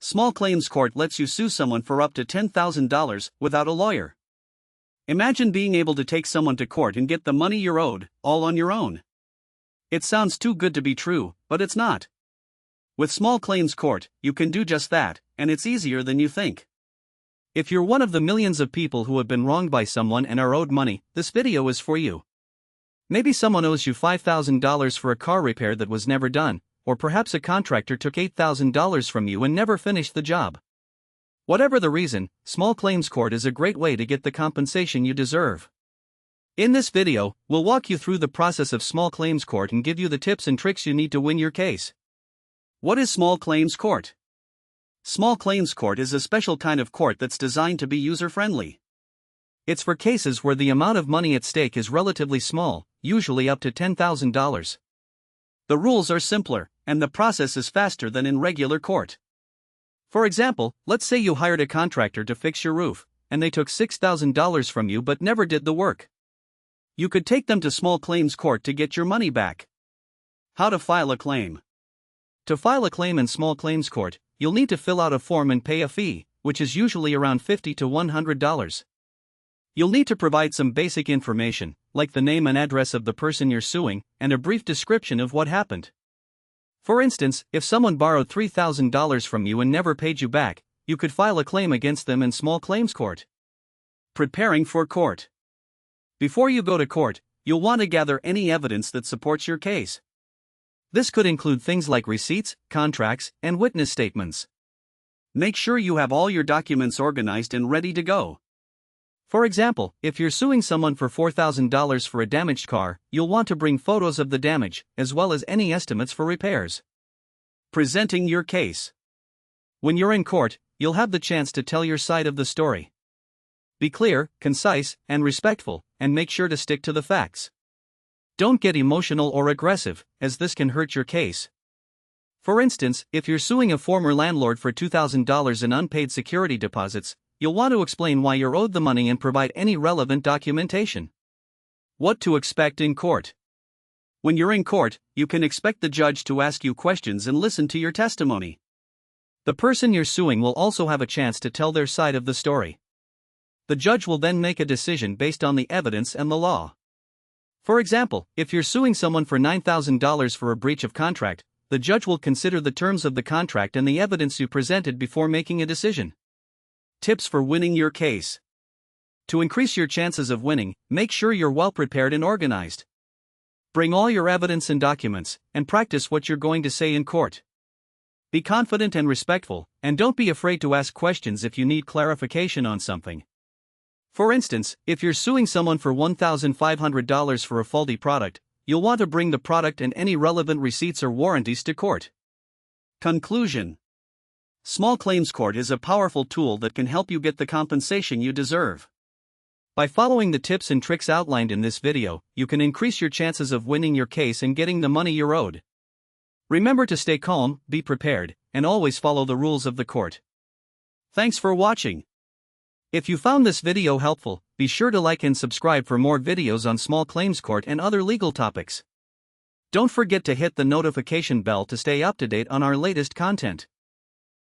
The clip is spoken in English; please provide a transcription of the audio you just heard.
Small claims court lets you sue someone for up to $10,000 without a lawyer. Imagine being able to take someone to court and get the money you're owed, all on your own. It sounds too good to be true, but it's not. With small claims court, you can do just that, and it's easier than you think. If you're one of the millions of people who have been wronged by someone and are owed money, this video is for you. Maybe someone owes you $5,000 for a car repair that was never done, or perhaps a contractor took $8,000 from you and never finished the job. Whatever the reason, small claims court is a great way to get the compensation you deserve. In this video, we'll walk you through the process of small claims court and give you the tips and tricks you need to win your case. What is small claims court? Small claims court is a special kind of court that's designed to be user-friendly. It's for cases where the amount of money at stake is relatively small, usually up to $10,000. The rules are simpler, and the process is faster than in regular court. For example, let's say you hired a contractor to fix your roof, and they took $6,000 from you but never did the work. You could take them to small claims court to get your money back. How to file a claim? To file a claim in small claims court, you'll need to fill out a form and pay a fee, which is usually around $50 to $100. You'll need to provide some basic information, like the name and address of the person you're suing, and a brief description of what happened. For instance, if someone borrowed $3,000 from you and never paid you back, you could file a claim against them in small claims court. Preparing for court. Before you go to court, you'll want to gather any evidence that supports your case. This could include things like receipts, contracts, and witness statements. Make sure you have all your documents organized and ready to go. For example, if you're suing someone for $4,000 for a damaged car, you'll want to bring photos of the damage, as well as any estimates for repairs. Presenting your case. When you're in court, you'll have the chance to tell your side of the story. Be clear, concise, and respectful, and make sure to stick to the facts. Don't get emotional or aggressive, as this can hurt your case. For instance, if you're suing a former landlord for $2,000 in unpaid security deposits, you'll want to explain why you're owed the money and provide any relevant documentation. What to expect in court. When you're in court, you can expect the judge to ask you questions and listen to your testimony. The person you're suing will also have a chance to tell their side of the story. The judge will then make a decision based on the evidence and the law. For example, if you're suing someone for $9,000 for a breach of contract, the judge will consider the terms of the contract and the evidence you presented before making a decision. Tips for winning your case. To increase your chances of winning, make sure you're well prepared and organized. Bring all your evidence and documents, and practice what you're going to say in court. Be confident and respectful, and don't be afraid to ask questions if you need clarification on something. For instance, if you're suing someone for $1,500 for a faulty product, you'll want to bring the product and any relevant receipts or warranties to court. Conclusion. Small claims court is a powerful tool that can help you get the compensation you deserve. By following the tips and tricks outlined in this video, you can increase your chances of winning your case and getting the money you're owed. Remember to stay calm, be prepared, and always follow the rules of the court. Thanks for watching. If you found this video helpful, be sure to like and subscribe for more videos on small claims court and other legal topics. Don't forget to hit the notification bell to stay up to date on our latest content.